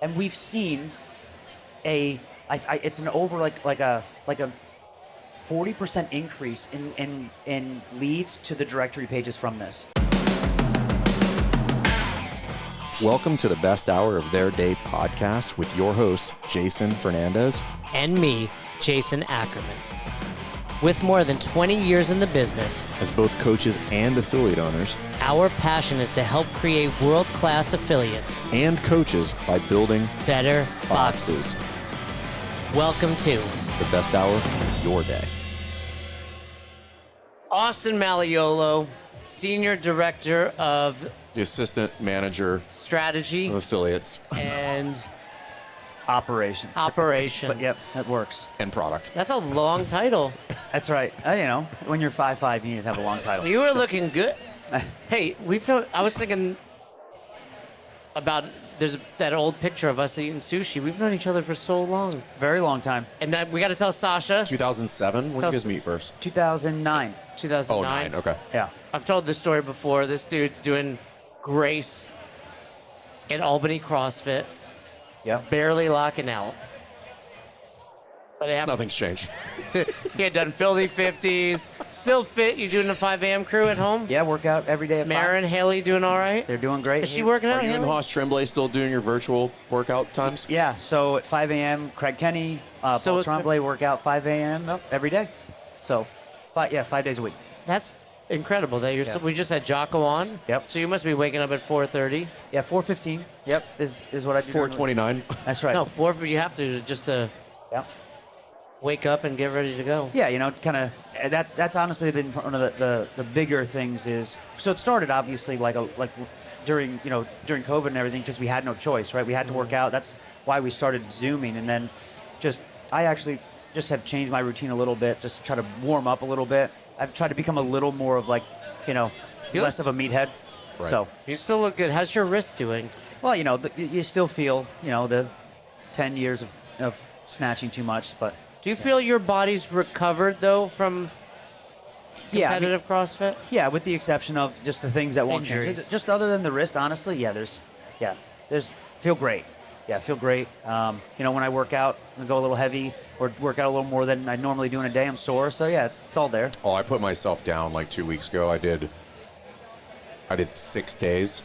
and we've seen it's an over like a 40% increase in leads to the directory pages from this. Welcome to the best hour of their day podcast with your hosts, Jason Fernandez and me, Jason Ackerman. With more than 20 years in the business, as both coaches and affiliate owners, our passion is to help create world-class affiliates and coaches by building better boxes. Welcome to the best hour of your day. Austin Malleolo, Senior Director of The Assistant Manager Strategy of Affiliates and Operations. Operations. But yep, that works. and Product. That's a long title. That's right. When you're 5'5", you need to have a long title. You were looking good. Hey, I was thinking about there's that old picture of us eating sushi. We've known each other for so long. Very long time. And we got to tell Sasha. 2007? When did you guys meet first? 2009. 2009. Oh, 9, okay. Yeah. I've told this story before. This dude's doing Grace at Albany CrossFit. Yep. Barely locking out. But Nothing's changed. he had done filthy 50s. Still fit. You doing the 5 a.m. crew at home? Yeah, work out every day at 5. Maren, Haley doing all right? They're doing great. Is she working out, Are you and Haley? Haas Tremblay still doing your virtual workout times? Yeah, so at 5 a.m., Craig Kenny, Paul Tremblay work out 5 a.m. Every day. So, 5 days a week. That's incredible. We just had Jocko on. Yep. So you must be waking up at 4:30. Yeah, 4:15. Yep, is what I do. 4:29. That's right. No, 4. You have to just to Yep. wake up and get ready to go. Yeah, kind of. That's honestly been one of the bigger things. Is so it started obviously like during COVID and everything, because we had no choice, right? We had to work out. That's why we started Zooming, and then I actually just have changed my routine a little bit, just to try to warm up a little bit. I've tried to become a little more of less of a meathead. Right. So You still look good. How's your wrist doing? well, you still feel the 10 years of snatching too much, but Do you feel your body's recovered, though, from competitive CrossFit? Yeah, with the exception of just the things that won't change. Injuries. Just other than the wrist, honestly, feel great. Yeah, feel great. When I work out, I go a little heavy or work out a little more than I normally do in a day, I'm sore. So yeah, it's all there. Oh, I put myself down like 2 weeks ago. I did 6 days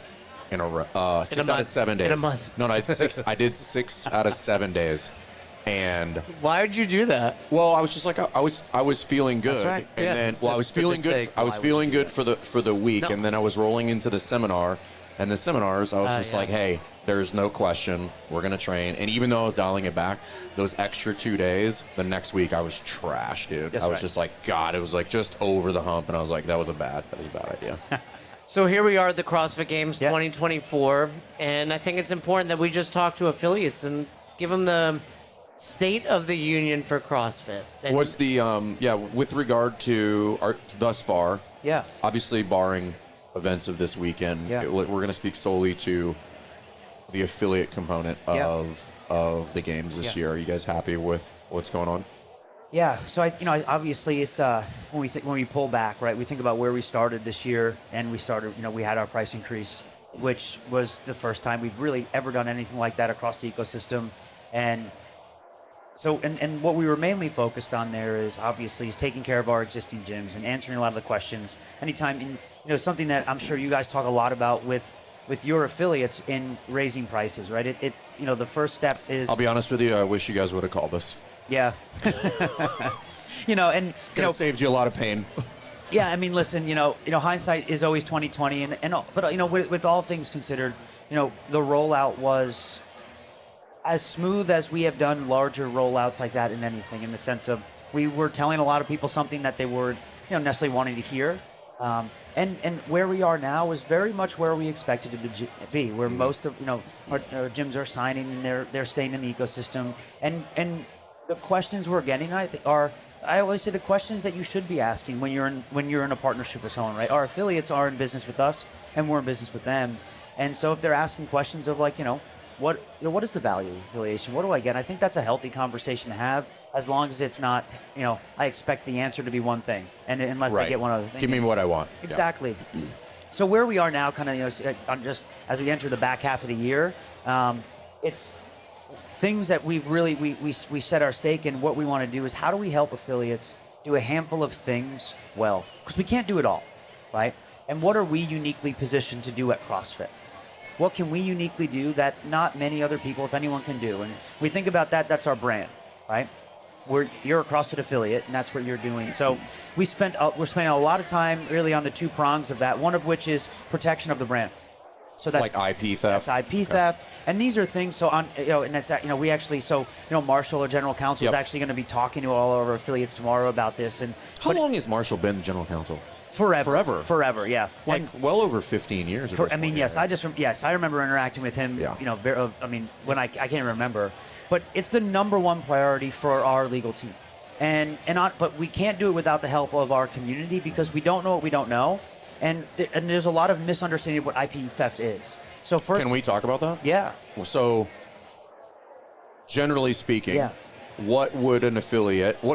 in a row. 6 out of 7 days. In a month. No, I did 6 out of 7 days. And Why would you do that? well, I was just like I was feeling good, That's right. and Yeah. then I was That's the feeling good. mistake. I was Why would feeling you good for the week, No. and then I was rolling into the seminar, and the seminars I was just yeah. like, hey, there's no question, we're gonna train. And even though I was dialing it back, those extra 2 days, the next week I was trash, dude. That's I was right. just like, God, it was like just over the hump, and I was like, that was a bad idea. So here we are at the CrossFit Games Yeah. 2024, and I think it's important that we just talk to affiliates and give them the state of the union for CrossFit. And What's the with regard to our thus far? Yeah. Obviously, barring events of this weekend, Yeah. we're going to speak solely to the affiliate component Yeah. of the games this Yeah. year. Are you guys happy with what's going on? Yeah, so obviously it's when we pull back, right? We think about where we started this year, and we had our price increase, which was the first time we've really ever done anything like that across the ecosystem, and so and what we were mainly focused on there is taking care of our existing gyms and answering a lot of the questions. Anytime, something that I'm sure you guys talk a lot about with your affiliates in raising prices, right? The first step is. I'll be honest with you. I wish you guys would have called us. Yeah. And Could have saved you a lot of pain. yeah, I mean, listen, hindsight is always 20/20, but with all things considered, the rollout was as smooth as we have done larger rollouts like that in anything, in the sense of we were telling a lot of people something that they were, necessarily wanting to hear. And where we are now is very much where we expected it to be, where most of our gyms are signing and they're staying in the ecosystem, and the questions we're getting, I always say the questions that you should be asking when you're in a partnership with someone, right? Our affiliates are in business with us, and we're in business with them, and so if they're asking questions of what is the value of affiliation? What do I get? I think that's a healthy conversation to have, as long as it's not, I expect the answer to be one thing, and unless I get one other thing. Give me what I want. Exactly. So where we are now, kind of, just as we enter the back half of the year, it's things that we've really we set our stake in. What we want to do is how do we help affiliates do a handful of things well, because we can't do it all, right? And what are we uniquely positioned to do at CrossFit? What can we uniquely do that not many other people, if anyone, can do? And we think about that, that's our brand, right? You're a CrossFit affiliate, and that's what you're doing. So we're spending a lot of time really on the two prongs of that, one of which is protection of the brand. So that, like IP theft. That's IP theft. And these are things, so on, and it's, we actually, Marshall, our general counsel, is actually going to be talking to all of our affiliates tomorrow about this. And How long has Marshall been the general counsel? Forever, yeah. Like well over 15 years. I mean, yes, I remember interacting with him. Yeah. When I can't remember, but it's the number one priority for our legal team, but we can't do it without the help of our community because we don't know what we don't know, and there's a lot of misunderstanding of what IP theft is. So first, can we talk about that? Yeah. So, generally speaking, what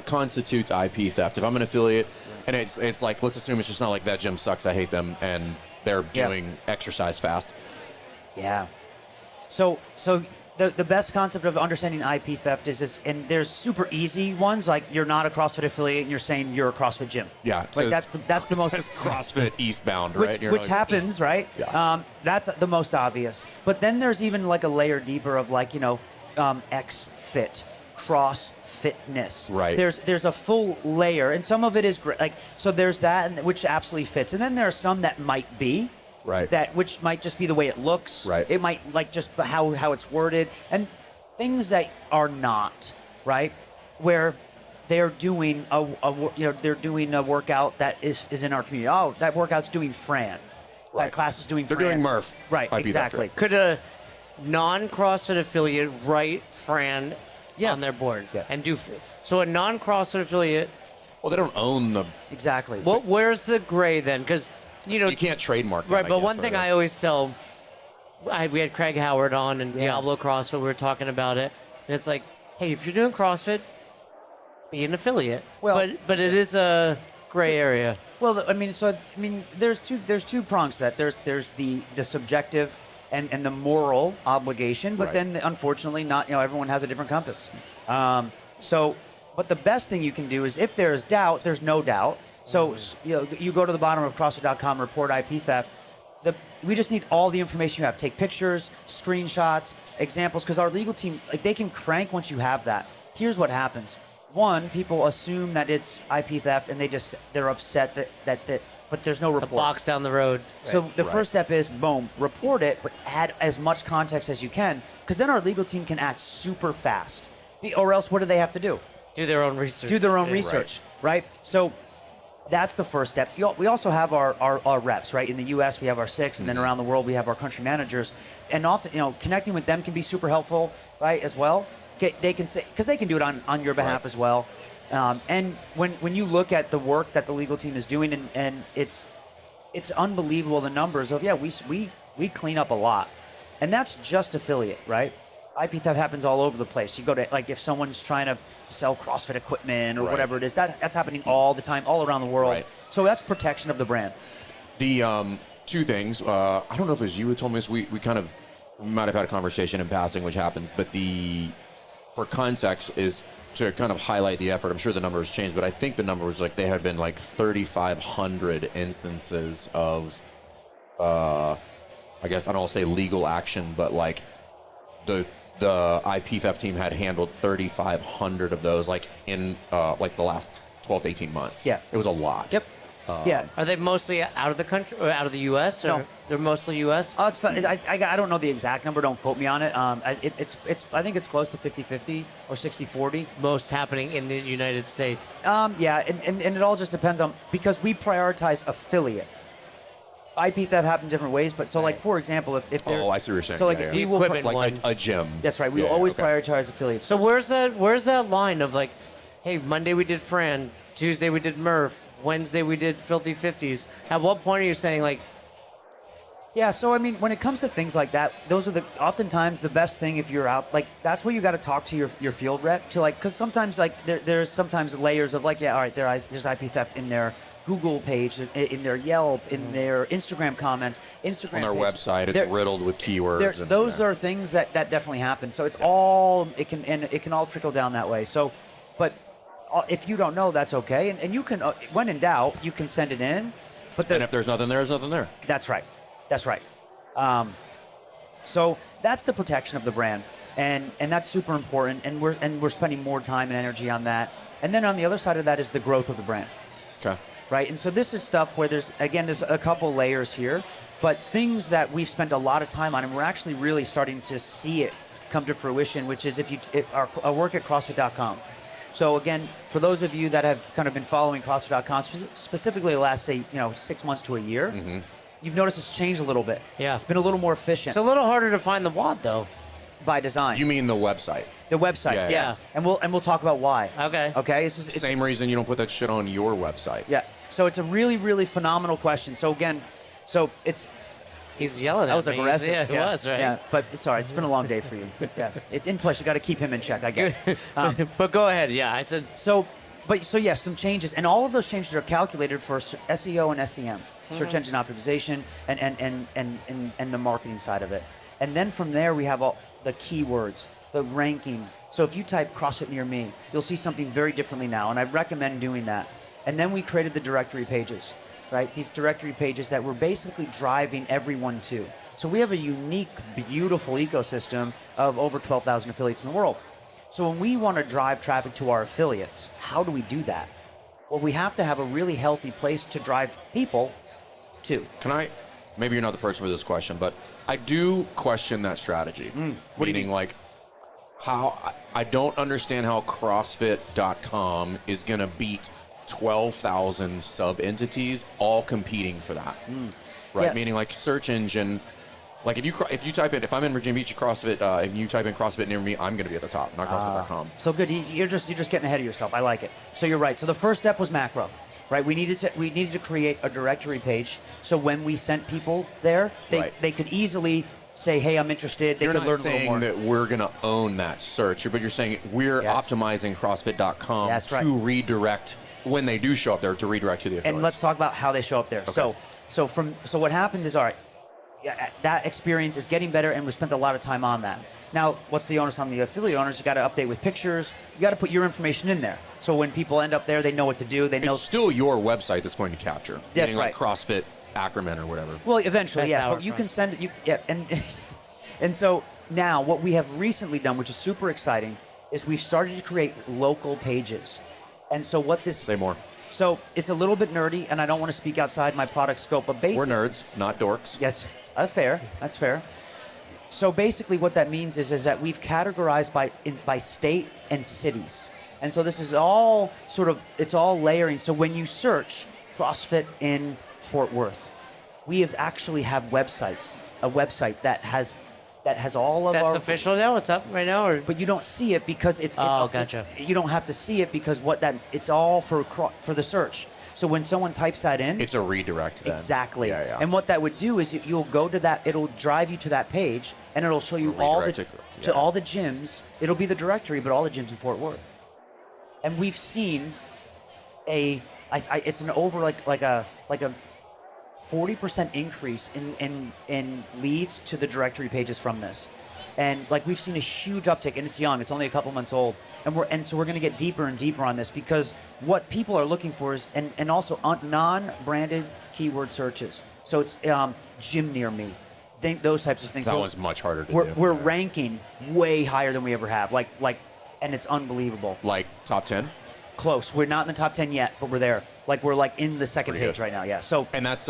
constitutes IP theft? If I'm an affiliate, and it's like, let's assume it's just not like that gym sucks, I hate them, and they're doing exercise fast. Yeah. So the best concept of understanding IP theft is this, and there's super easy ones, like you're not a CrossFit affiliate and you're saying you're a CrossFit gym. Yeah. Like that's the most. It says CrossFit eastbound, right? Which happens, right? Yeah. That's the most obvious. But then there's even like a layer deeper of like, X-Fit, cross fitness. Right. There's a full layer, and some of it is great. Like, so there's that, which absolutely fits, and then there are some that might be. Right. Which might just be the way it looks. Right. It might like just how it's worded, and things that are not, right, where they're doing a workout that is in our community. Oh, that workout's doing Fran. Right. That class is doing They're Fran. doing Murph. Right. IP Exactly. theft. Could a non-CrossFit affiliate write Fran on their board and do so? A non-CrossFit affiliate. Well, they don't own the. Exactly. Where's the gray then? Because you can't trademark that. Right, but one guess, thing right? I always tell, we had Craig Howard on and Diablo CrossFit. We were talking about it, and it's like, hey, if you're doing CrossFit, be an affiliate. Well, but it is a gray area. Well, there's two prongs to that. There's the subjective and the moral obligation, but then unfortunately, not everyone has a different compass. But the best thing you can do is if there is doubt, there's no doubt. So you go to the bottom of CrossFit.com, report IP theft. We just need all the information you have. Take pictures, screenshots, examples, because our legal team, they can crank once you have that. Here's what happens. One, people assume that it's IP theft, and they're upset that but there's no report. The box down the road. So the first step is, boom, report it, but add as much context as you can, because then our legal team can act super fast. Or else, what do they have to do? Do their own research. Do their own research, right? So that's the first step. We also have our reps, right? In the U.S., we have our 6, and then around the world, we have our country managers. And often, connecting with them can be super helpful, right, as well. They can say, because they can do it on your behalf as well. And when you look at the work that the legal team is doing, and it's unbelievable, the numbers of, we clean up a lot. And that's just affiliate, right? IP theft happens all over the place. You go to, if someone's trying to sell CrossFit equipment or whatever it is, that's happening all the time, all around the world. Right. So that's protection of the brand. The two things, I don't know if it was you who told me this, we might have had a conversation in passing, which happens, but for context is to kind of highlight the effort. I'm sure the number has changed, but I think the number was they had been 3,500 instances of, I guess I don't want to say legal action, but the IP theft team had handled 3,500 of those in the last 12 to 18 months. Yeah. It was a lot. Yep. Are they mostly out of the country or out of the U.S.? No. Or they're mostly U.S.? Oh, it's fun. I don't know the exact number. Don't quote me on it. I think it's close to 50-50 or 60-40. Most happening in the United States. And it all just depends on, because we prioritize affiliate. IP theft happens different ways, but for example, if they're, I see what you're saying. So The equipment one. a gym. That's right. We always prioritize affiliates. So where's that line of hey, Monday we did Fran, Tuesday we did Murph, Wednesday we did Filthy 50s. At what point are you saying Yeah, so when it comes to things like that, those are oftentimes the best thing if you're out. That's where you got to talk to your field rep to because sometimes there's sometimes layers of all right, there's IP theft in there. Google page, in their Yelp, in their Instagram comments, Instagram On their page. website, it's riddled with keywords. And, Those are things that definitely happen. So it's all it can all trickle down that way. So, but if you don't know, that's okay. And you can, when in doubt, you can send it in. But and if there's nothing there, there's nothing there. That's right. That's right. So that's the protection of the brand, and that's super important. And we're spending more time and energy on that. And then on the other side of that is the growth of the brand. Okay. Right. And so this is stuff where there's a couple layers here, but things that we've spent a lot of time on, and we're actually really starting to see it come to fruition, which is our work at CrossFit.com. So again, for those of you that have kind of been following CrossFit.com, specifically the last, say, 6 months to a year, you've noticed it's changed a little bit. Yeah. It's been a little more efficient. It's a little harder to find the WOD though. By design. You mean the website? The website, Yeah, yes. yeah. And we'll talk about why. Okay. Okay. It's Same reason you don't put that shit on your website. Yeah. So it's a really, really phenomenal question. So again, it's He's yelling at that was me. aggressive. Yeah, it was, right? Yeah, but sorry, it's been a long day for you. Yeah. It's in plus. You got to keep him in check. I get it. But go ahead. Yeah, I said. So yes, some changes, and all of those changes are calculated for SEO and SEM, search engine optimization, and the marketing side of it. And then from there, we have all the keywords, the ranking. So if you type CrossFit near me, you'll see something very differently now, and I recommend doing that. And then we created the directory pages, right? These directory pages that we're basically driving everyone to. So we have a unique, beautiful ecosystem of over 12,000 affiliates in the world. So when we want to drive traffic to our affiliates, how do we do that? Well, we have to have a really healthy place to drive people to. Maybe you're not the person for this question, but I do question that strategy. What do you Meaning, mean? like, how I don't understand how CrossFit.com is going to beat 12,000 sub-entities all competing for that. Right? Yeah. Meaning, like, search engine. Like, if you type in, if I'm in Virginia Beach CrossFit, and you type in CrossFit near me, I'm going to be at the top, not CrossFit.com. So good. You're just getting ahead of yourself. I like it. So you're right. So the first step was macro, right? We needed to create a directory page. So when we sent people there, they could easily say, "Hey, I'm interested." They You're could not learn a little saying more. that we're going to own that search, but you're saying we're Yes. optimizing CrossFit.com That's right. to redirect when they do show up there to redirect to the affiliates. And let's talk about how they show up there. Okay. So what happens is, all right, that experience is getting better, and we spent a lot of time on that. Now, what's the onus on the affiliate owners? You got to update with pictures. You got to put your information in there. So when people end up there, they know what to do. They know. It's still your website that's going to capture. That's meaning right. Like CrossFit Ackerman or whatever. Well, eventually, Best yes. hour But you for can us. send it. And so now, what we have recently done, which is super exciting, is we've started to create local pages. And so what this. Say more. So it's a little bit nerdy, and I don't want to speak outside my product scope, but basically. We're nerds, not dorks. Yes, that's fair. That's fair. So basically, what that means is that we've categorized by state and cities, and so this is all it's all layering. So when you search CrossFit in Fort Worth, we have actually have websites, a website that has all of That's our. official now. It's up right now, or But you don't see it because it's. Oh, gotcha. You don't have to see it because it's all for the search. So when someone types that in, It's a redirect then. exactly. Yeah. And what that would do is you'll go to that. It'll drive you to that page, and it'll show you Redirect to all the gyms. It'll be the directory, but all the gyms in Fort Worth. And we've seen it's an over like a 40% increase in leads to the directory pages from this. And like we've seen a huge uptick, and it's young. It's only a couple months old, and so we're going to get deeper and deeper on this because what people are looking for is and also non-branded keyword searches. So it's gym near me, those types of things. That one's much harder to do. We're ranking way higher than we ever have. And it's unbelievable. Like top 10? Close. We're not in the top 10 yet, but we're there. We're in the second Pretty page good. right now. Yeah. So And that's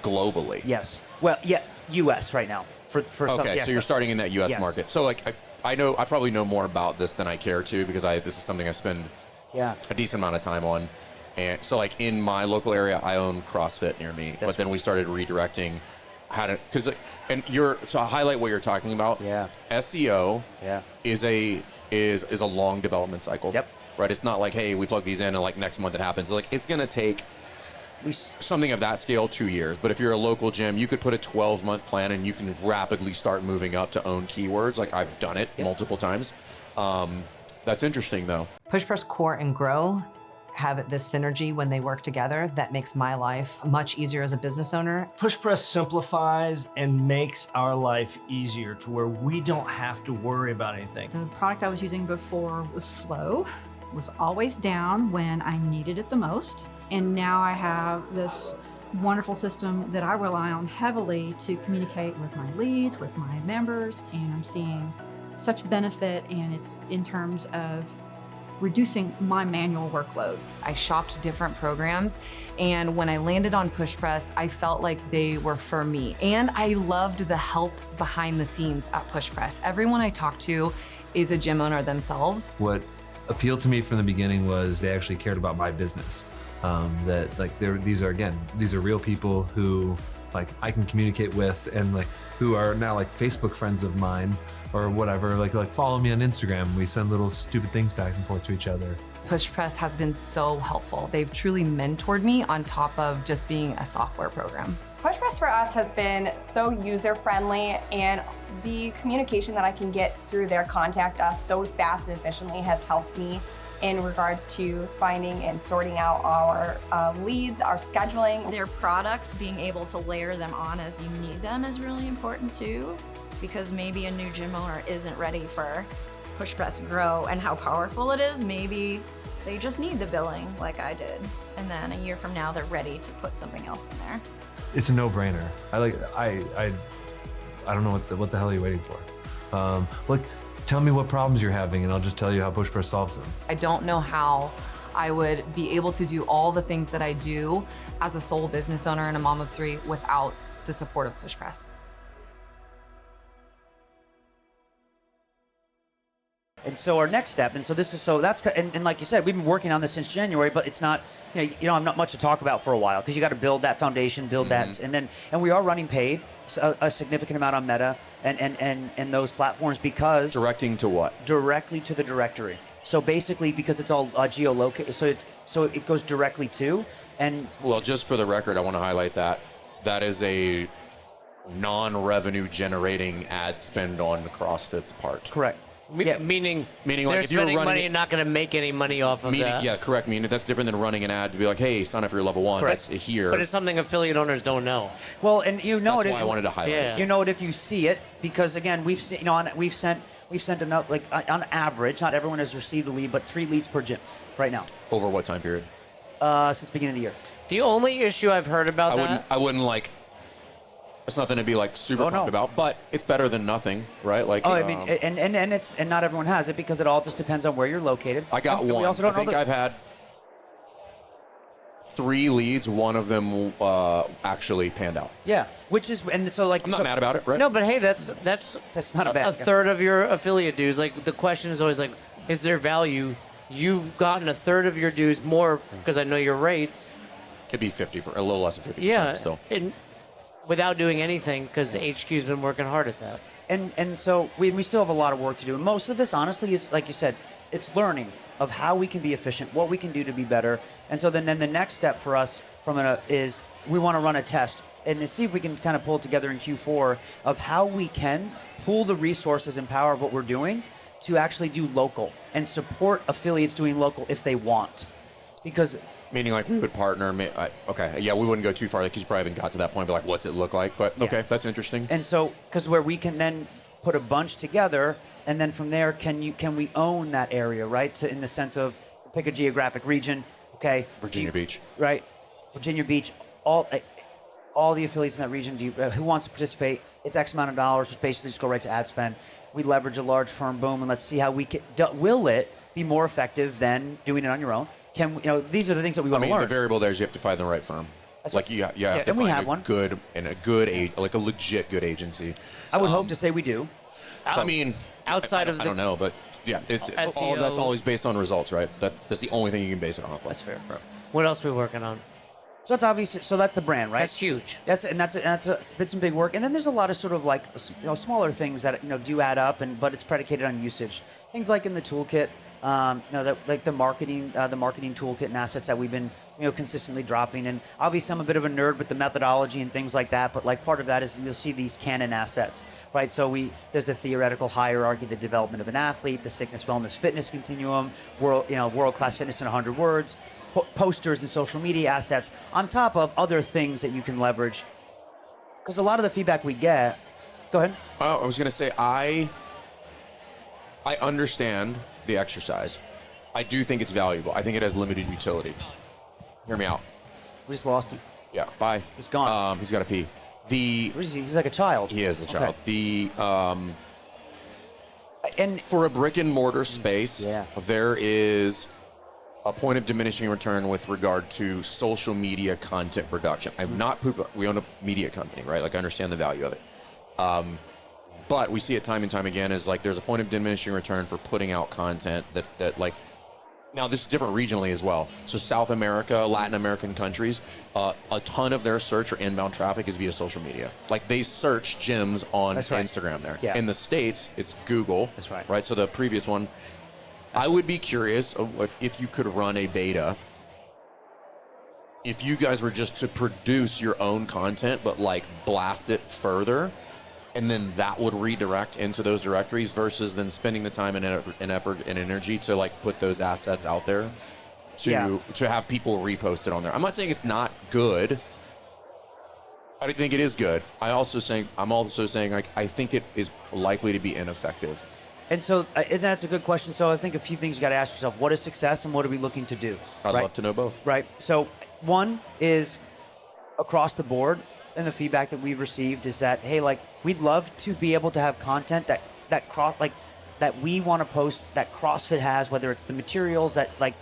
globally. yes. Well, yeah. U.S. right now. For some, Okay, yes. so you're starting in that U.S. Yes. market. So I probably know more about this than I care to because this is something I spend Yeah. a decent amount of time on. And so like in my local area, I own CrossFit near me, but then we started redirecting to highlight what you're talking about. Yeah. SEO Yeah. is a long development cycle. Yep. Right. It's not like, hey, we plug these in and like next month it happens. Like it's gonna take something of that scale 2 years. But if you're a local gym, you could put a 12-month plan and you can rapidly start moving up to own keywords. Like I've done it multiple times. That's interesting though. PushPress Core and Grow have this synergy when they work together that makes my life much easier as a business owner. PushPress simplifies and makes our life easier to where we don't have to worry about anything. The product I was using before was slow, was always down when I needed it the most. And now I have this wonderful system that I rely on heavily to communicate with my leads, with my members, and I'm seeing such benefit, and it's in terms of reducing my manual workload. I shopped different programs, and when I landed on PushPress, I felt like they were for me. And I loved the help behind the scenes at PushPress. Everyone I talked to is a gym owner themselves. What appealed to me from the beginning was they actually cared about my business. That like these are real people who like I can communicate with, and like who are now like Facebook friends of mine or whatever, like follow me on Instagram. We send little stupid things back and forth to each other. PushPress has been so helpful. They've truly mentored me on top of just being a software program. PushPress for us has been so user-friendly, and the communication that I can get through their contact us so fast and efficiently has helped me in regards to finding and sorting out our leads, our scheduling. Their products, being able to layer them on as you need them is really important too, because maybe a new gym owner isn't ready for PushPress Grow and how powerful it is. Maybe they just need the billing like I did. And then a year from now, they're ready to put something else in there. It's a no-brainer. I don't know what the hell are you waiting for? Tell me what problems you're having, and I'll just tell you how PushPress solves them. I don't know how I would be able to do all the things that I do as a sole business owner and a mom of three without the support of PushPress. And so our next step, and so this is, so that's, and like you said, we've been working on this since January, but it's not, you don't have not much to talk about for a while, because you got to build that foundation, build that, and we are running paid, a significant amount on Meta and those platforms, because Directing to what? directly to the directory. So basically, because it's all geolocated, so it goes directly to, and Well, just for the record, I want to highlight that is a non-revenue generating ad spend on CrossFit's part. correct. Yeah. Meaning Meaning, they're like, if you're spending running money it- and not going to make any money off of that. Yeah, correct. Meaning that's different than running an ad to be like, hey, sign up for your level 1. Correct. That's here. But it's something affiliate owners don't know. Well, and you know That's it. why I wanted to highlight Yeah. it. You know it if you see it, because again, we've seen, we've sent enough, like on average, not everyone has received a lead, but 3 leads per gym right now, Over what time period? since the beginning of the year. The only issue I've heard about I wouldn't like. It's nothing to be like super Oh, no. pumped about, but it's better than nothing, right? Like, Oh, I mean, and not everyone has it, because it all just depends on where you're located. I got And we one. also don't I think know I've had 3 leads. One of them actually panned out. yeah, which is, and so like I'm not mad about it, right? No, but hey, that's It's not a bad. a third of your affiliate dues. Like, the question is always like, is there value? You've gotten a third of your dues more because I know your rates. It'd be 50, a little less than 50%. Yeah, Still. and without doing anything, because HQ's been working hard at that. And so we still have a lot of work to do. And most of this, honestly, is, like you said, it's learning of how we can be efficient, what we can do to be better. And so then the next step for us is we want to run a test and to see if we can kind of pull it together in Q4 of how we can pool the resources and power of what we're doing to actually do local and support affiliates doing local if they want. Because Meaning, like, we would partner. Okay, yeah, we wouldn't go too far because you probably haven't got to that point. But like, what's it look like? But okay, that's interesting. And so, because where we can then put a bunch together, and then from there, can we own that area, right? In the sense of, pick a geographic region, okay? Virginia Beach. Right, Virginia Beach. All the affiliates in that region. Who wants to participate? It's X amount of dollars. Which basically just go right to ad spend. We leverage a large firm, boom, and let's see how we can. Will it be more effective than doing it on your own? These are the things that we want to learn. The variable there is you have to find the right firm. That's like, you have to and we find have a one. good like a legit good agency. I would hope to say we do. I mean, outside I of the don't know, but yeah, it's all of that's always based on results, right? That's the only thing you can base it off of. That's fair. Right. What else are we working on? So that's obviously, so that's the brand, right? That's huge. That's it's been some big work, and then there's a lot of sort of like smaller things that do add up, but it's predicated on usage. Things like in the toolkit, like the marketing toolkit and assets that we've been consistently dropping. And obviously I'm a bit of a nerd with the methodology and things like that, but like part of that is you'll see these canon assets, right? So there's a theoretical hierarchy, the development of an athlete, the sickness, wellness, fitness continuum, world class fitness in 100 words. posters and social media assets on top of other things that you can leverage. Because a lot of the feedback we get, go ahead. Oh, I was going to say, I understand the exercise. I do think it's valuable. I think it has limited utility. Hear me out. We just lost him. Yeah, bye. He's gone. He's got to pee. He's like a child. He is a child. Okay. And for a brick and mortar space, Yeah. there is a point of diminishing return with regard to social media content production. I'm not we own a media company, right? Like, I understand the value of it. But we see it time and time again as like there's a point of diminishing return for putting out content that like, now this is different regionally as well. So South America, Latin American countries, a ton of their search or inbound traffic is via social media. Like, they search gyms on That's right. Instagram there. Yeah. In the States, it's Google. That's right. Right, so the previous one, I would be curious if you could run a beta. If you guys were just to produce your own content, but like blast it further, and then that would redirect into those directories versus then spending the time and effort and energy to like put those assets out there to have people repost it on there. I'm not saying it's not good. I think it is good. I'm also saying like I think it is likely to be ineffective. And so and that's a good question. So I think a few things you got to ask yourself: what is success, and what are we looking to do? I'd love to know both. Right. So one is across the board, and the feedback that we've received is that, hey, like, we'd love to be able to have content that we want to post that CrossFit has, whether it's the materials that like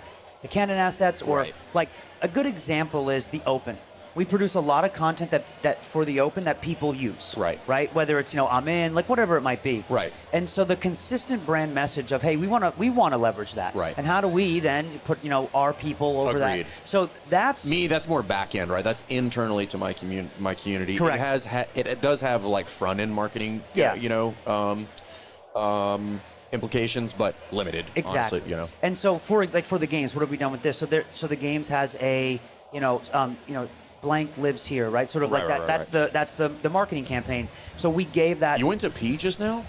the Canon assets or Right. like a good example is the Open. We produce a lot of content that for the Open that people use. Right. Right. Whether it's, I'm in, like, whatever it might be. Right. And so the consistent brand message of, hey, we want to leverage that. Right. And how do we then put our people over Agreed. that? So that's That's more back end, right? That's internally to my community. Correct. It does have like front end marketing, Yeah. implications, but limited. Exactly. Honestly, And so for the games, what have we done with this? So the games has a blank lives here, right? Sort of Right, like that. right, That's the marketing campaign. So we gave that. You went to pee just now?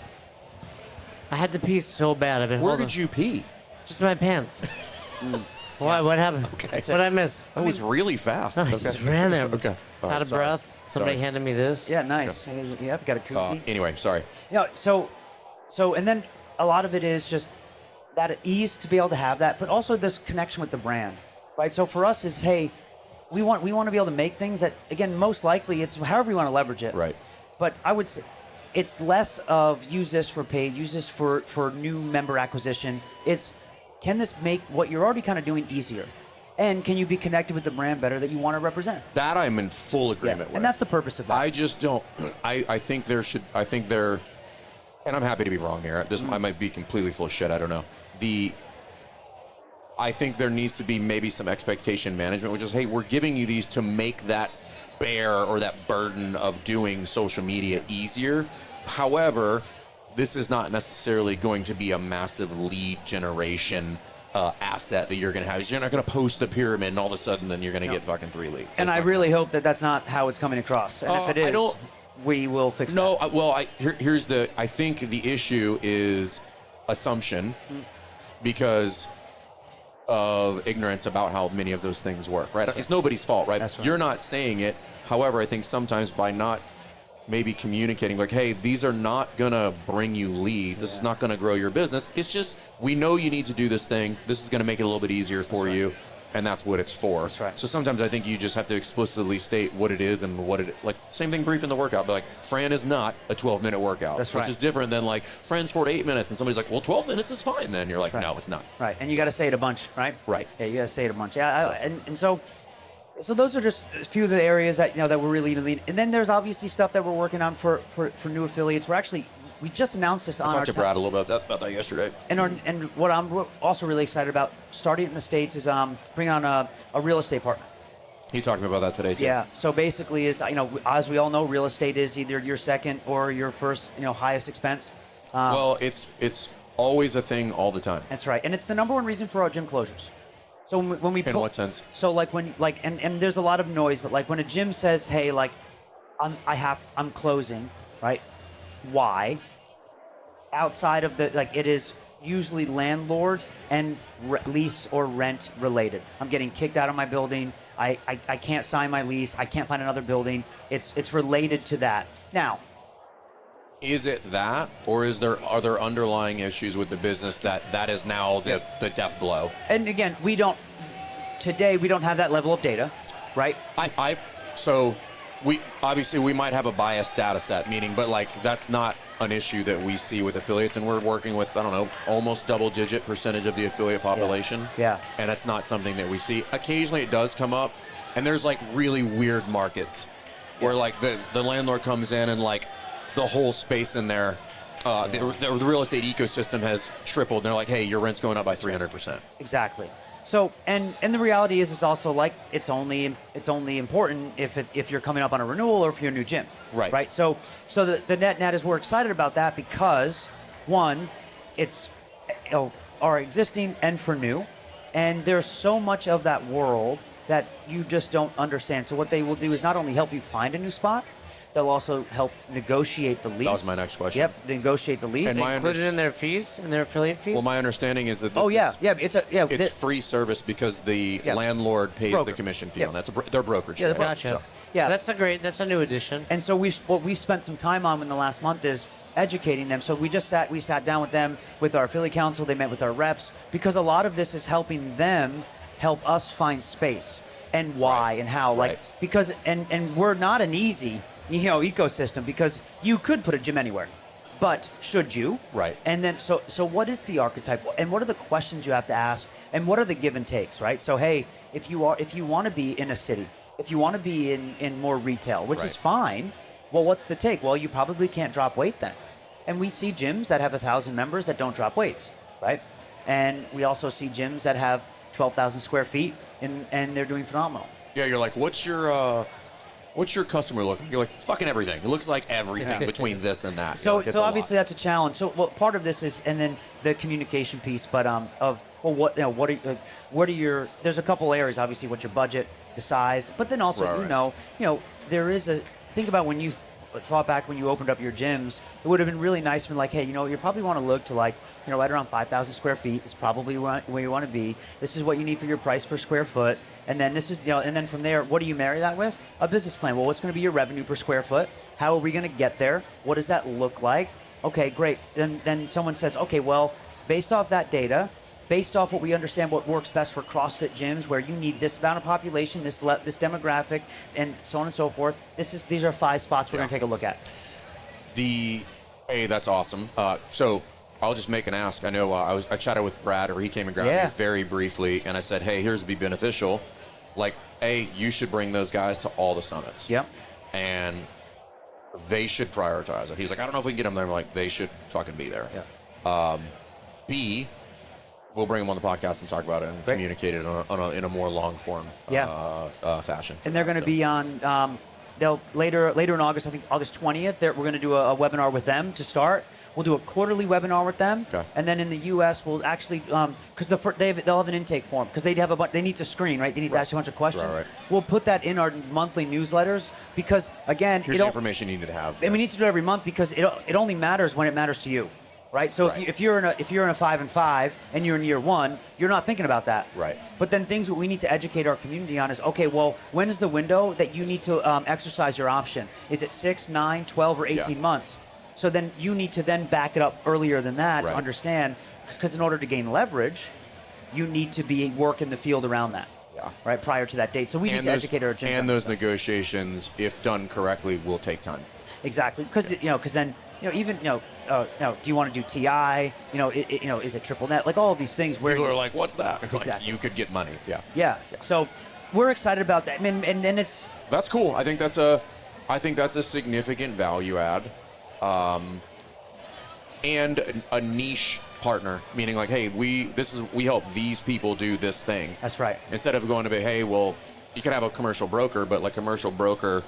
I had to pee so bad. I've been Where holding. did you pee? Just in my pants. Why? What happened? Okay. What did I miss? That was really fast. I just ran there. Okay. All right, Out of sorry. breath. Somebody Sorry. handed me this. Yeah, nice. Yep, got a koozie. Anyway, sorry. So and then a lot of it is just that ease to be able to have that, but also this connection with the brand, right? So for us is, hey, we want to be able to make things that, again, most likely it's however you want to leverage it. Right. But I would say it's less of use this for paid, use this for new member acquisition. It's, can this make what you're already kind of doing easier? And can you be connected with the brand better that you want to represent? That I'm in full agreement with. And that's the purpose of that. I just don't. I think there, and I'm happy to be wrong here. I might be completely full of shit. I don't know. I think there needs to be maybe some expectation management, which is, hey, we're giving you these to make that bear or that burden of doing social media easier. However, this is not necessarily going to be a massive lead generation asset that you're going to have. You're not going to post the pyramid and all of a sudden then you're going to get fucking 3 leads. And I really hope that that's not how it's coming across. And if it is, we will fix that. I think the issue is assumption because of ignorance about how many of those things work, right? It's nobody's fault, right? That's right. You're not saying it. However, I think sometimes by not maybe communicating like, hey, these are not going to bring you leads. This is not going to grow your business. It's just, we know you need to do this thing. This is going to make it a little bit easier for you. And that's what it's for. That's right. So sometimes I think you just have to explicitly state what it is and like, same thing brief in the workout. But like, Fran is not a 12-minute workout. That's right. Which is different than like, Fran's 4 to 8 minutes. And somebody's like, well, 12 minutes is fine then. You're like, right. no, it's not. Right, and you got to say it a bunch, right? Right. Yeah, you got to say it a bunch. Yeah, and so those are just a few of the areas that that we're really leading. And then there's obviously stuff that we're working on for new affiliates. We just announced this on I our talked to Brad a little bit about that yesterday. And what I'm also really excited about starting in the States is bringing on a real estate partner. He talked about that today too. Yeah. So basically, is as we all know, real estate is either your second or your first highest expense. Well, it's always a thing all the time. That's right, and it's the number one reason for our gym closures. So when we in what sense? So and there's a lot of noise, but like when a gym says, hey, like I'm closing, right? Why? Outside of it is usually landlord and lease or rent related. I'm getting kicked out of my building. I can't sign my lease. I can't find another building. It's related to that. Now, is it that, or are there underlying issues with the business that is now the death blow? and again, today we don't have that level of data, right? So we might have a biased data set, but like that's not an issue that we see with affiliates, and we're working with, I don't know, almost double-digit percentage of the affiliate population. Yeah. And that's not something that we see. Occasionally it does come up, and there's like really weird markets where like the landlord comes in and like the whole space in there, the real estate ecosystem has tripled. And they're like, hey, your rent's going up by 300%. Exactly. So, and the reality is, it's also like it's only important if you're coming up on a renewal or if you're a new gym. Right. Right. So the net is we're excited about that because one, it's our existing and for new, and there's so much of that world that you just don't understand. So what they will do is not only help you find a new spot, they'll also help negotiate the lease. That was my next question. Yep, negotiate the lease. And They included in their fees, in their affiliate fees? Well, my understanding is that it's free service because the landlord pays the commission fee, and that's their brokerage. Yeah, Gotcha. Yeah. That's a new addition. And so what we spent some time on in the last month is educating them. So we sat down with them, with our affiliate council. They met with our reps, because a lot of this is helping them help us find space and why and how. Like because and we're not an easy ecosystem, because you could put a gym anywhere, but should you? Right. And then so what is the archetype, and what are the questions you have to ask, and what are the give and takes, right? So hey, if you want to be in a city, if you want to be in more retail, which is fine, well, what's the take? Well, you probably can't drop weight then. And we see gyms that have 1,000 members that don't drop weights, right? And we also see gyms that have 12,000 square feet and they're doing phenomenal. Yeah, you're like, what's your customer looking? You're like, fucking everything. It looks like everything between this and that. So obviously that's a challenge. So part of this is, and then the communication piece, but what are your? There's a couple areas. Obviously, what's your budget, the size, but then also there is a think about when you thought back when you opened up your gyms. It would have been really nice to be like, hey, you probably want to look to like right around 5,000 square feet is probably where you want to be. This is what you need for your price per square foot. And then this is, and then from there, what do you marry that with? A business plan. Well, what's going to be your revenue per square foot? How are we going to get there? What does that look like? Okay, great. Then someone says, okay, well, based off that data, based off what we understand what works best for CrossFit gyms, where you need this amount of population, this demographic, and so on and so forth. These are 5 spots we're going to take a look at. That's awesome. So I'll just make an ask. I know I chatted with Brad, or he came and grabbed me very briefly, and I said, hey, here's be beneficial. Like, you should bring those guys to all the summits. Yep. And they should prioritize it. He's like, I don't know if we can get them there. I'm like, they should fucking be there. Yeah. B, we'll bring them on the podcast and talk about it and communicate it in a more long form fashion. And they're going to be on. They'll later in August. I think August 20th. We're going to do a webinar with them to start. We'll do a quarterly webinar with them, and then in the U.S. we'll actually because they'll have an intake form, because they need to screen, right? They need to ask you a bunch of questions. Right. We'll put that in our monthly newsletters, because again, here's the information you need to have. And we need to do it every month, because it only matters when it matters to you, right? So if you're in a 5-5 and you're in year 1, you're not thinking about that, right? But then things that we need to educate our community on is, okay, well, when is the window that you need to exercise your option? Is it 6, 9, 12, or 18 months? So then you need to then back it up earlier than that to understand, because in order to gain leverage, you need to be working the field around that, right, prior to that date. So we need to educate our gyms. And those negotiations, if done correctly, will take time. Exactly, because then even do you want to do TI? Is it triple net? Like all of these things where people are like, what's that? Exactly. Like, you could get money. Yeah. So we're excited about that. And it's that's cool. I think that's a significant value add. And a niche partner, meaning like, hey, we help these people do this thing. That's right. Instead of going to be, hey, well, you can have a commercial broker, but like commercial broker,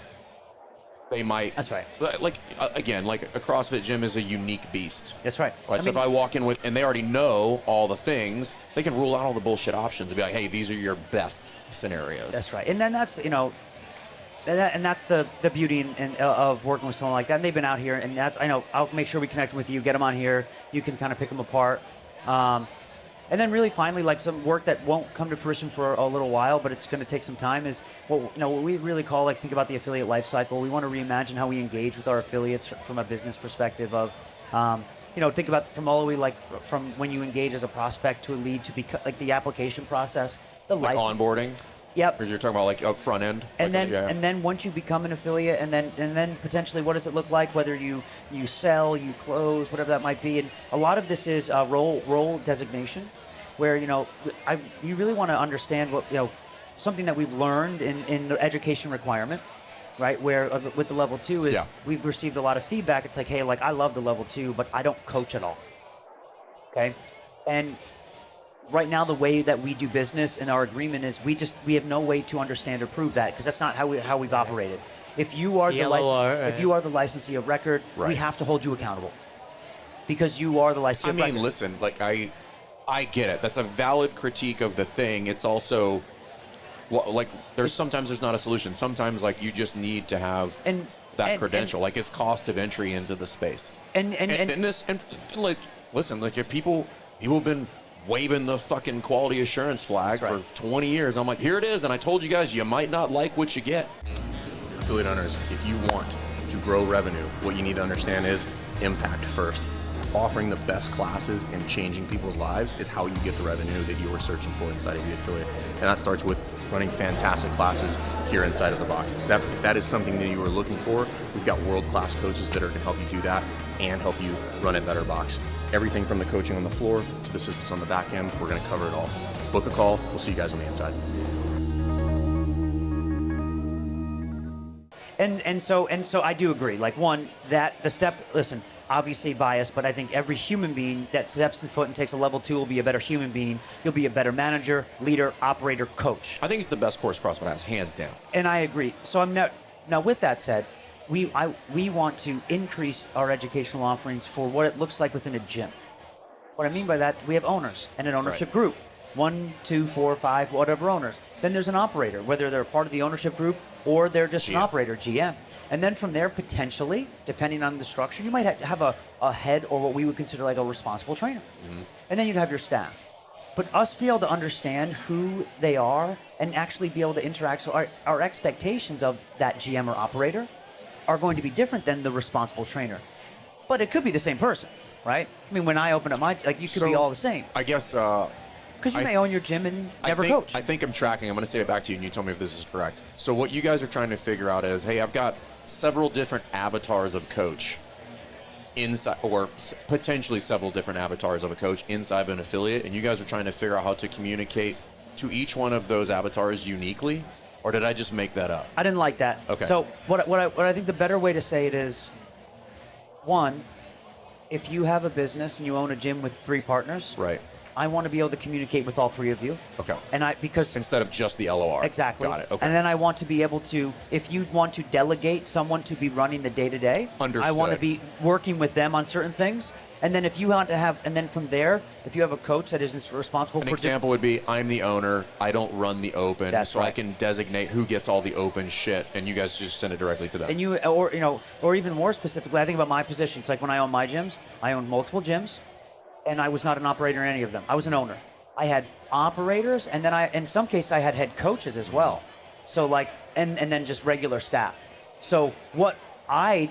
they might. That's right. Like again, like a CrossFit gym is a unique beast. That's right. So if I walk in with, and they already know all the things, they can rule out all the bullshit options and be like, hey, these are your best scenarios. That's right. And then that's and that's the beauty of working with someone like that. And they've been out here, and I'll make sure we connect with you, get them on here. You can kind of pick them apart. And then really finally, like some work that won't come to fruition for a little while, but it's going to take some time is what we really call, like, think about the affiliate life cycle. We want to reimagine how we engage with our affiliates from a business perspective of, think about from all the way, like from when you engage as a prospect to a lead to like the application process, the Like license. onboarding? Yep. Or you're talking about like up front end? And Like, then and then once you become an affiliate, and then potentially what does it look like? Whether you sell, you close, whatever that might be, and a lot of this is role designation, where you really want to understand what something that we've learned in the education requirement, right? Where with the level 2 is we've received a lot of feedback. It's like, hey, like I love the level 2, but I don't coach at all. Okay, and right now, the way that we do business and our agreement is we have no way to understand or prove that, because that's not how we've operated. If you are if you are the licensee of record, we have to hold you accountable because you are the licensee of record. Listen, like I get it. That's a valid critique of the thing. It's also like sometimes there's not a solution. Sometimes like you just need to have that credential. Like it's cost of entry into the space. And like listen, like if people have been waving the fucking quality assurance flag for 20 years. I'm like, here it is, and I told you guys you might not like what you get. Affiliate owners, if you want to grow revenue, what you need to understand is impact first. Offering the best classes and changing people's lives is how you get the revenue that you are searching for inside of the affiliate. And that starts with running fantastic classes here inside of the box. If that is something that you are looking for, we've got world-class coaches that are going to help you do that and help you run a better box. Everything from the coaching on the floor to the systems on the back end, we're going to cover it all. Book a call. We'll see you guys on the inside. And so I do agree. Like one, that the step. Listen, obviously biased, but I think every human being that steps in foot and takes a level 2 will be a better human being. You'll be a better manager, leader, operator, coach. I think it's the best course CrossFit has, hands down. And I agree. So I'm now with that said, we want to increase our educational offerings for what it looks like within a gym. What I mean by that, we have owners and an ownership group. 1, 2, 4, 5, whatever owners. Then there's an operator, whether they're part of the ownership group or they're just an operator, GM. And then from there, potentially, depending on the structure, you might have a head or what we would consider like a responsible trainer. Mm-hmm. And then you'd have your staff. But us be able to understand who they are and actually be able to interact, so our expectations of that GM or operator are going to be different than the responsible trainer. But it could be the same person, right? I mean, when I open up you could be all the same. I guess... Because you may own your gym and never coach. I think I'm tracking. I'm going to say it back to you, and you tell me if this is correct. So what you guys are trying to figure out is, hey, I've got several different avatars of coach inside, or potentially several different avatars of a coach inside of an affiliate, and you guys are trying to figure out how to communicate to each one of those avatars uniquely, or did I just make that up? I didn't like that. Okay. So what I think the better way to say it is, one, if you have a business and you own a gym with 3 partners, right. I want to be able to communicate with all 3 of you. Okay. And because instead of just the LOR. Exactly. Got it. Okay. And then I want to be able to, if you want to delegate someone to be running the day-to-day, Understood. I want to be working with them on certain things. And then if you want to have, and then from there, if you have a coach that is responsible for... An example would be, I'm the owner, I don't run the open, That's so right. I can designate who gets all the open shit, and you guys just send it directly to them. And you, or even more specifically, I think about my position. It's like when I own my gyms, I own multiple gyms, and I was not an operator in any of them. I was an owner. I had operators, and then in some cases, I had head coaches as well. So like, and then just regular staff. So what I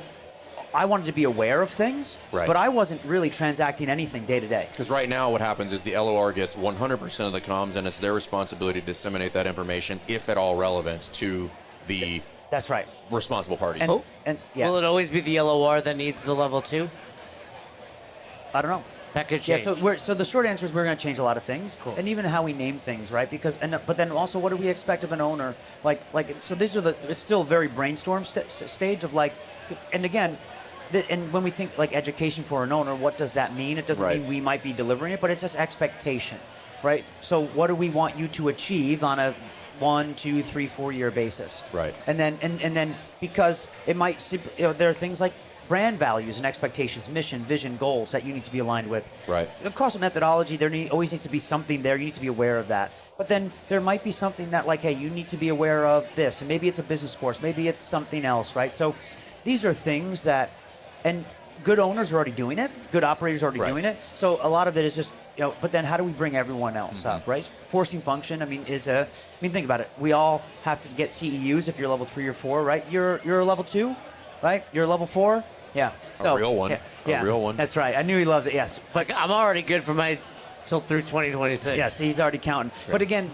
wanted to be aware of things, right. But I wasn't really transacting anything day to day. Because right now what happens is the LOR gets 100% of the comms, and it's their responsibility to disseminate that information, if at all relevant, to the That's right. responsible parties. And yes. Will it always be the LOR that needs the level 2? I don't know. That could change. Yeah, so the short answer is we're going to change a lot of things, cool. And even how we name things, right? But then also, what do we expect of an owner? So these are it's still very brainstorm stage of like, and again, and when we think like education for an owner, what does that mean? It doesn't mean we might be delivering it, but it's just expectation, right? So what do we want you to achieve on a 1, 2, 3, 4 year basis? Right. And then because it might, there are things like brand values and expectations, mission, vision, goals that you need to be aligned with. Right. Across the methodology, always needs to be something there. You need to be aware of that. But then there might be something that like, hey, you need to be aware of this. And maybe it's a business course. Maybe it's something else, right? So these are things that, and good owners are already doing it. Good operators are already Right. doing it. So a lot of it is just, but then how do we bring everyone else up, right? Forcing function, think about it. We all have to get CEUs if you're level 3 or 4, right? You're a level 2, right? You're a level 4? Yeah. So, real one. Yeah, A real one. That's right. I knew he loves it, yes. But I'm already good for my till through 2026. yes, he's already counting. But again,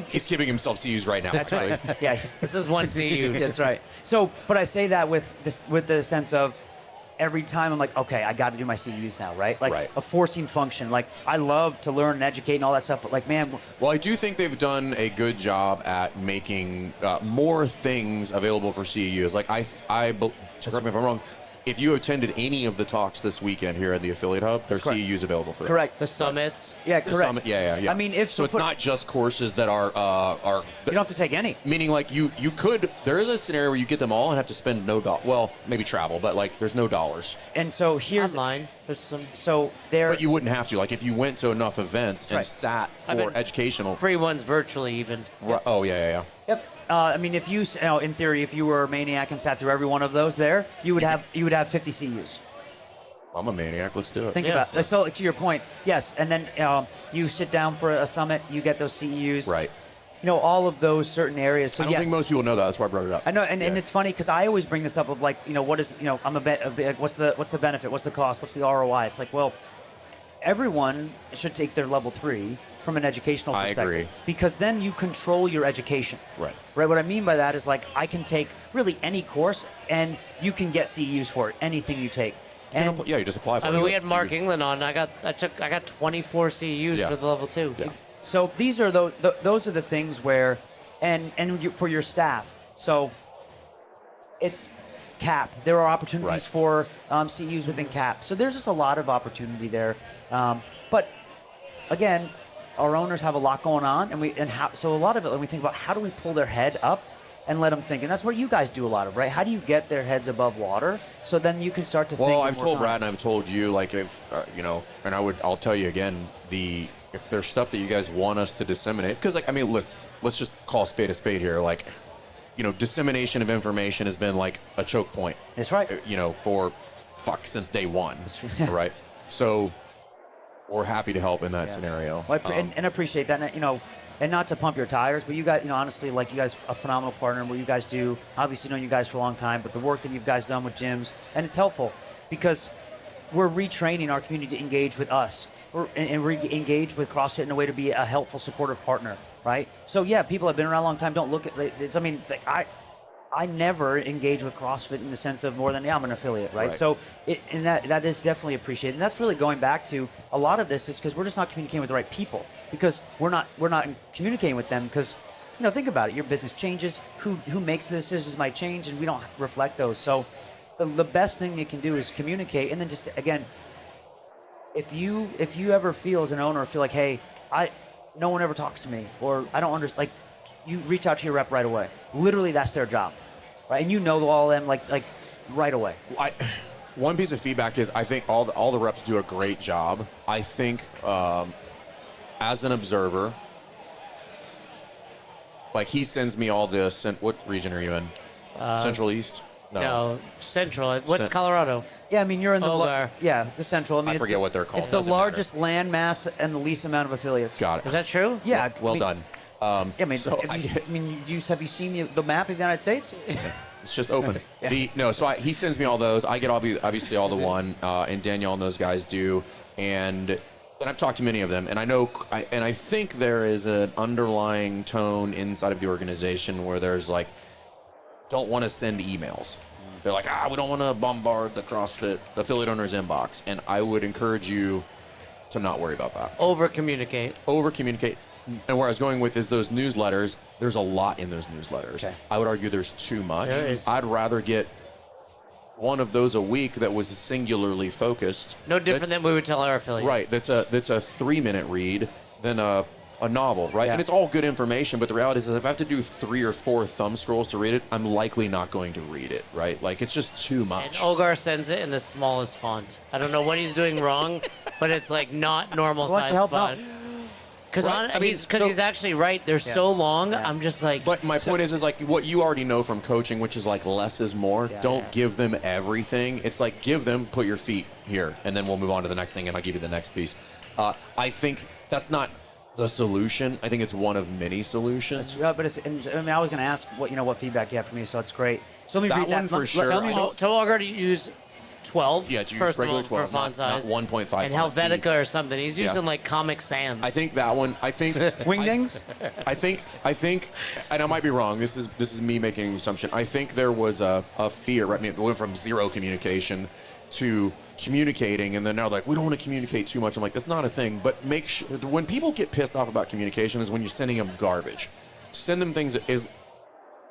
He's giving himself CUs right now. That's right. Yeah. This is one CU. That's right. So, but I say that with the sense of every time I'm like, okay, I got to do my CUs now, right? Like Right. a forcing function. Like I love to learn and educate and all that stuff, but like, man, Well, I do think they've done a good job at making more things available for CEUs. Like correct me if I'm wrong, if you attended any of the talks this weekend here at the Affiliate Hub, there's correct. CEUs available for that. correct. The summits. Yeah, The correct. summit- yeah. I mean, if so, it's not just courses that are you don't have to take any. meaning like you could. There is a scenario where you get them all and have to spend no dollar. Well, maybe travel, but like there's no dollars. And so here's Online. There's some so there. But you wouldn't have to. Like if you went to enough events and right. sat for I mean, educational. free ones virtually even. Oh yeah. Yep. I mean, if you, in theory, if you were a maniac and sat through every one of those, there you would have 50 CUs. I'm a maniac. Let's do it. Think about it. So to your point, yes, and then you sit down for a summit, you get those CEUs. Right. All of those certain areas. So I don't yes. think most people know that. That's why I brought it up. I know, and it's funny because I always bring this up of like, what is, I'm a bit, what's the benefit? What's the cost? What's the ROI? It's like, well, everyone should take their level 3 from an educational I perspective. agree. Because then you control your education. Right. Right. What I mean by that is like I can take really any course and you can get CEUs for it, anything you take. And Yeah, you just apply for it. I mean, we had Mark England on. I got 24 CUs Yeah. for the level 2. Yeah. so these are those are the things where, and for your staff. So it's CAP. There are opportunities Right. for CEUs within CAP. So there's just a lot of opportunity there. But again, our owners have a lot going on, so a lot of it when we think about how do we pull their head up and let them think, and that's what you guys do a lot of, right? How do you get their heads above water so then you can start to think? Well, and I've work told on Brad it? and I've told you, like if and I'll tell you again, if there's stuff that you guys want us to disseminate, because like I mean, let's just call a spade here. Like, dissemination of information has been like a choke point. That's right. For since day one, right? So we're happy to help in that scenario. Well, and appreciate that. And not to pump your tires, but you guys, honestly, like you guys, a phenomenal partner. What you guys do, obviously, known you guys for a long time, but the work that you guys done with gyms, and it's helpful because we're retraining our community to engage with us, and engage with CrossFit in a way to be a helpful, supportive partner, right? So yeah, people have been around a long time. Don't look at it. I never engage with CrossFit in the sense of more than I'm an affiliate, right? So and that is definitely appreciated, and that's really going back to a lot of this is because we're just not communicating with the right people because we're not communicating with them because think about it, your business changes, who makes the decisions might change, and we don't reflect those. So the best thing you can do is communicate, and then just again, if you ever feel as an owner feel like, hey, no one ever talks to me or I don't understand, like you reach out to your rep right away. Literally, that's their job. Right, and all of them like right away. One piece of feedback is I think all the reps do a great job. I think as an observer, like he sends me all this. What region are you in? Central East? No, Central. What's Colorado? Yeah, I mean you're in the Over. the Central. I mean, I forget what they're called. It's the Doesn't largest land mass and the least amount of affiliates. Got it. Is that true? Yeah. Well done. Yeah, I mean, so have you seen the map of the United States? It's just open. Yeah. He sends me all those. I get obviously all the one, and Danielle and those guys do, and I've talked to many of them, and I think there is an underlying tone inside of the organization where there's like, don't want to send emails. They're like, we don't want to bombard the CrossFit affiliate owner's inbox, and I would encourage you to not worry about that. Over communicate. And where I was going with is those newsletters. There's a lot in those newsletters. Okay. I would argue there's too much. There is. I'd rather get one of those a week that was singularly focused. No different than we would tell our affiliates. Right. That's a 3-minute read than a novel, right? Yeah. And it's all good information, but the reality is if I have to do 3 or 4 thumb scrolls to read it, I'm likely not going to read it, right? Like it's just too much. And Olgar sends it in the smallest font. I don't know what he's doing wrong, but it's like not normal Why don't size you help font. out? Because Right? he's actually right. They're so long. I'm just like. But my point is like what you already know from coaching, which is like less is more. Don't give them everything. It's like give them, put your feet here, and then we'll move on to the next thing, and I'll give you the next piece. I think that's not the solution. I think it's one of many solutions. But it's, and, I mean, I was going to ask what feedback do you have for me, so it's great. So let me That read one that for sure. Tell Olgar to use 12. Yeah, to use first regular of all, 12, for font not size. 1.5 And font Helvetica feet. or something. He's using like Comic Sans. I think that one. I think Wingdings. I think, and I might be wrong. This is me making an assumption. I think there was a fear. Right, I mean, it went from zero communication to communicating, and then now like we don't want to communicate too much. I'm like, that's not a thing. But make sure when people get pissed off about communication is when you're sending them garbage. Send them things that is.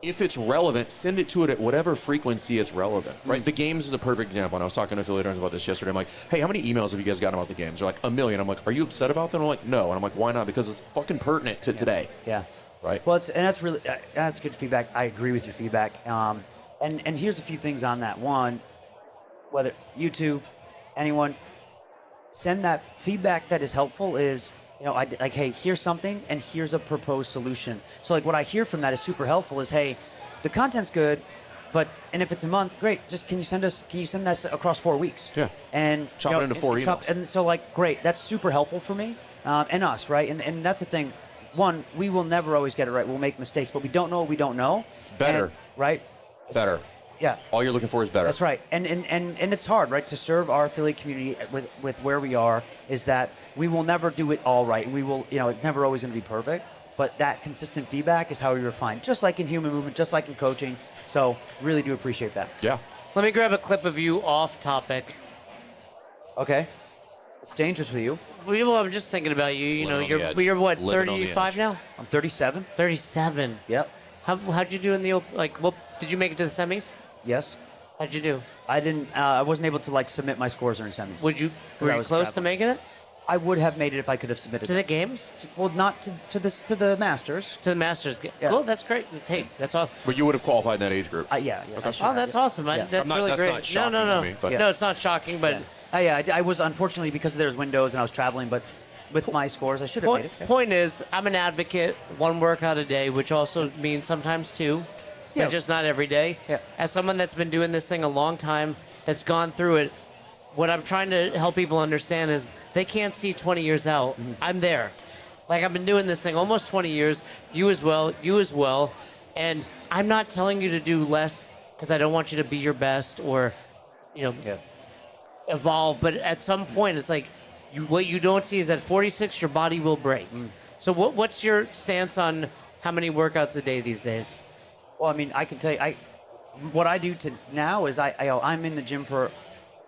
If it's relevant, send it to it at whatever frequency it's relevant, right? The games is a perfect example, and I was talking to affiliate owners about this yesterday. I'm like, hey, how many emails have you guys gotten about the games? They're like, 1 million. I'm like, are you upset about them? I'm like, no. And I'm like, why not? Because it's fucking pertinent to today. Yeah. Right. Well, that's good feedback. I agree with your feedback. And here's a few things on that. One, whether you two, anyone, send that feedback that is helpful is, like, hey, here's something, and here's a proposed solution. So, like, what I hear from that is super helpful is, hey, the content's good, and if it's a month, great. Just can you send that across 4 weeks? Yeah. And Chop it into 4 emails. And so, like, great. That's super helpful for me and us, right? And that's the thing. One, we will never always get it right. We'll make mistakes, but we don't know what we don't know. Better. Right? Better. Yeah. All you're looking for is better. That's right. And it's hard, right, to serve our affiliate community with where we are, is that we will never do it all right. We will, it's never always going to be perfect, but that consistent feedback is how we refine, just like in human movement, just like in coaching. So really do appreciate that. Yeah. Let me grab a clip of you off topic. Okay. It's dangerous with you. Well, I'm just thinking about you. You know, Living on the edge. you're what, Living on the 35 edge. now? I'm 37. 37. Yep. How'd you do in the what? Did you make it to the semis? Yes. How'd you do? I didn't. I wasn't able to submit my scores during semis. Were you I close was to traveling. making it I would have made it if I could have submitted. to the games? Well, not to the Masters. To the Masters. Yeah. Cool. That's great. Hey, that's all. But you would have qualified in that age group. Yeah. I should Oh, have, that's yeah. awesome. Yeah. That's really that's great. not shocking no. to me, but- No, it's not shocking, but. I was unfortunately, because there's windows and I was traveling, but with my scores, I should have made it. Point is, I'm an advocate, 1 workout a day, which also means sometimes 2, Yeah. but just not every day. Yeah. As someone that's been doing this thing a long time, that's gone through it, what I'm trying to help people understand is they can't see 20 years out. I'm there. Like, I've been doing this thing almost 20 years. You as well. And I'm not telling you to do less because I don't want you to be your best or, evolve. But at some point, it's like, what you don't see is at 46, your body will break. So what's your stance on how many workouts a day these days? Well, I mean, I can tell you, what I do now is I'm in the gym for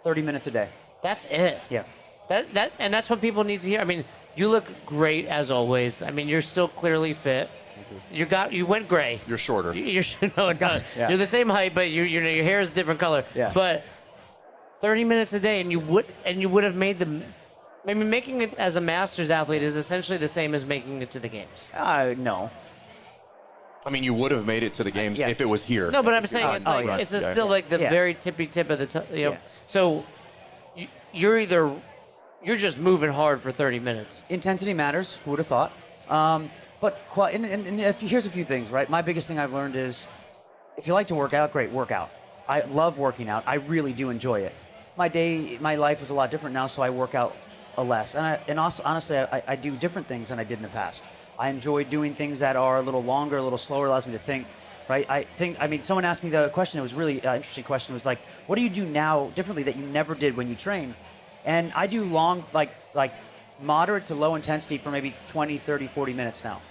30 minutes a day. That's it. Yeah. And that's what people need to hear. I mean, you look great as always. I mean, you're still clearly fit. You went gray. You're shorter. You're Yeah. You're the same height, but your hair is a different color. Yeah. But 30 minutes a day, and you would have made the. I mean, making it as a Masters athlete is essentially the same as making it to the games. No. I mean, you would have made it to the games Yeah. if it was here. No, but I'm saying it's like yeah. it's Yeah. still like the Yeah. very tippy tip of the Yeah. So you're just moving hard for 30 minutes. Intensity matters. Who would have thought? Here's a few things, right? My biggest thing I've learned is, if you like to work out, great, work out. I love working out. I really do enjoy it. My life is a lot different now, so I work out less. And also, honestly, I do different things than I did in the past. I enjoy doing things that are a little longer, a little slower, allows me to think, right? Someone asked me the question, it was a really interesting question. It was like, what do you do now differently that you never did when you train? And I do long, like moderate to low intensity for maybe 20, 30, 40 minutes now.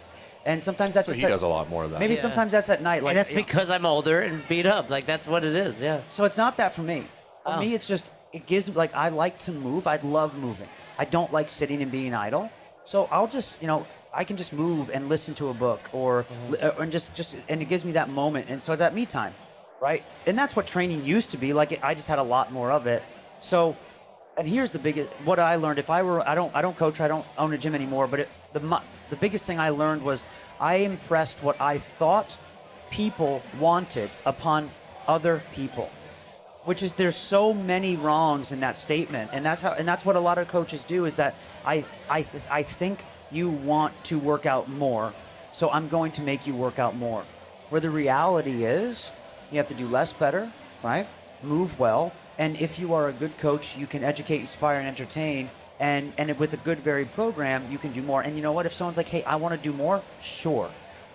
And sometimes that's So he does a lot more of that. Maybe Yeah. sometimes that's at night. Like, And that's because I'm older and beat up. Like, that's what it is, yeah. So it's not that for me. For Oh. me, it's just, it gives, I like to move. I love moving. I don't like sitting and being idle. So I'll just, I can just move and listen to a book and and it gives me that moment. And so it's that me time, right? And that's what training used to be. Like, I just had a lot more of it. So, and here's the biggest, what I learned, I don't coach, I don't own a gym anymore, but the biggest thing I learned was I impressed what I thought people wanted upon other people. which is there's so many wrongs in that statement, and that's what a lot of coaches do, is that I think you want to work out more, so I'm going to make you work out more. Where the reality is, you have to do less better, right? Move well, and if you are a good coach, you can educate, inspire, and entertain. And with a good varied program, you can do more. And you know what? If someone's like, hey, I want to do more, sure,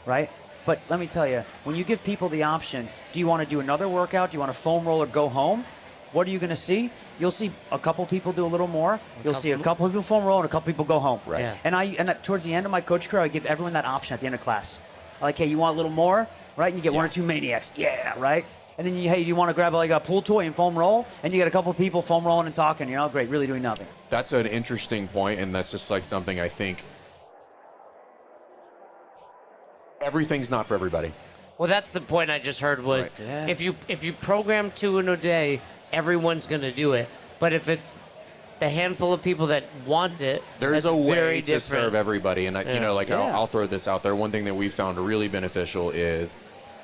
right? But let me tell you, when you give people the option, do you want to do another workout? Do you want to foam roll or go home? What are you going to see? You'll see a couple people do a little more. You'll see a couple people foam roll and a couple people go home. Right. Yeah. And towards the end of my coach career, I give everyone that option at the end of class. Like, hey, you want a little more, right? And you get one or two maniacs. Yeah, right? And then hey, you want to grab like a pool toy and foam roll? And you get a couple people foam rolling and talking. You know, great, really doing nothing. That's an interesting point, and that's just like something I think everything's not for everybody. Well, that's the point I just heard was Right. Yeah. if you program 2 in a day, everyone's going to do it. But if it's the handful of people that want it, There's that's a way very to different. serve everybody, and Yeah. I'll throw this out there. One thing that we found really beneficial is,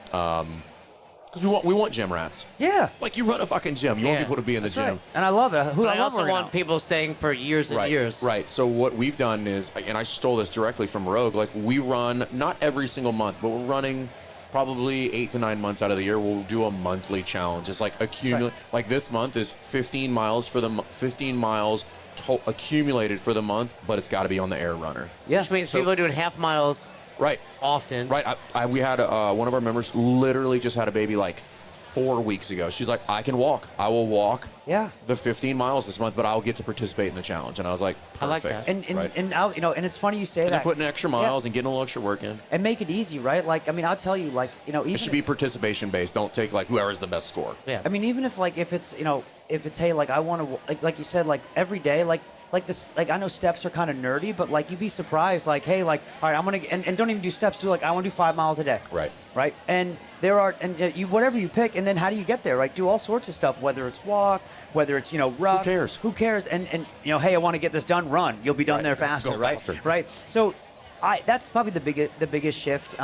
because we want gym rats. Yeah. Like, you run a fucking gym, you want Yeah. people to be in the That's gym. right. And I love it. But I love also working want out. people staying for years and Right, years. right. So what we've done is, and I stole this directly from Rogue, like we run, not every single month, but we're running probably 8 to 9 months out of the year. We'll do a monthly challenge. It's like accumulate, like this month is 15 miles for the 15 miles accumulated for the month, but it's got to be on the air runner. Yeah. Which means people are doing half miles Right. often. Right. We had one of our members literally just had a baby like 4 weeks ago. She's like, I can walk. I will walk Yeah. the 15 miles this month, but I'll get to participate in the challenge. And I was like, perfect. I like that. And right? and now, you know, and it's funny you say And that. they're putting extra miles and getting a little extra work in. And make it easy, right? Like, I mean, I'll tell you, like, you know, even It should be participation based. Don't take like whoever's the best score. Yeah. I mean, even if it's, you know, if it's, hey, like, I want to, like you said, like every day, like this, like I know steps are kind of nerdy, but like you'd be surprised, like, hey, like, all right, I'm gonna, and don't even do steps, do like I want to do 5 miles a day. Right. Right. And there are, and you whatever you pick, and then how do you get there? Right. Do all sorts of stuff, whether it's walk, whether it's, you know, run. Who cares? Who cares? And you know, hey, I want to get this done. Run. You'll be done Right. there faster. Go right. faster. Right. So, that's probably the biggest shift.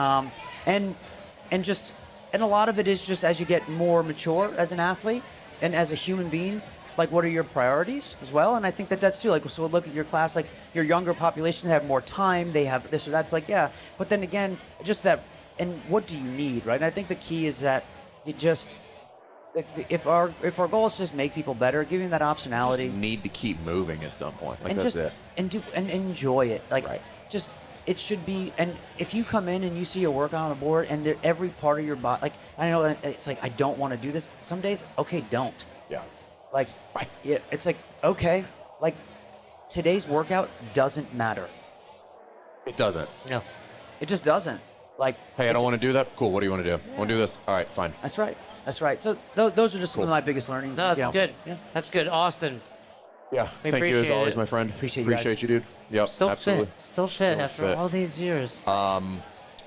And a lot of it is just as you get more mature as an athlete and as a human being, like what are your priorities as well? And I think that's too, like, so look at your class, like your younger population, they have more time, they have this or that's, like, yeah. But then again, just that, and what do you need, right? And I think the key is that you just, if our goal is to just make people better, give them that optionality. Just need to keep moving at some point. Like and that's just, it. And enjoy it. Like, Right. just, it should be, and if you come in and you see a workout on the board and every part of your body, like, I know it's like, I don't want to do this. Some days, okay, don't. Yeah. Like, Right. yeah, it's like, okay, like, today's workout doesn't matter. It doesn't. No. It just doesn't. Like, Hey, I don't want to do that. Cool. What do you want to do? Want to do this? All right, fine. that's right. That's right. So those are just some of Cool. my biggest learnings. No, you that's know. good. Yeah. That's good. Austin, Yeah. We Thank you as appreciate always, it. my friend. Appreciate you guys. you, dude. Yep. still absolutely. fit. Still fit Still after fit. all these years.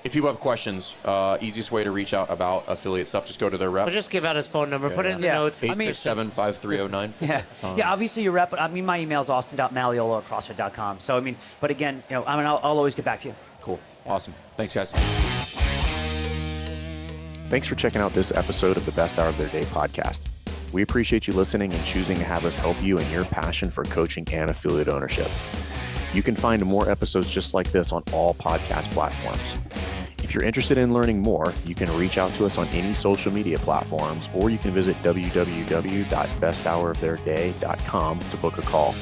If people have questions, easiest way to reach out about affiliate stuff, just go to their rep. We'll just give out his phone number. Put it in the Yeah. notes. 867-5309. Yeah, yeah. Obviously, your rep. I mean, my email is austin.malleolo@crossfit.com. So I mean, but again, you know, I mean, I'll always get back to you. Cool. Awesome. Thanks, guys. Thanks for checking out this episode of the Best Hour of Their Day podcast. We appreciate you listening and choosing to have us help you in your passion for coaching and affiliate ownership. You can find more episodes just like this on all podcast platforms. If you're interested in learning more, you can reach out to us on any social media platforms, or you can visit www.besthouroftheirday.com to book a call.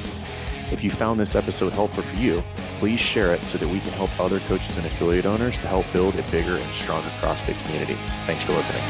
If you found this episode helpful for you, please share it so that we can help other coaches and affiliate owners to help build a bigger and stronger CrossFit community. Thanks for listening.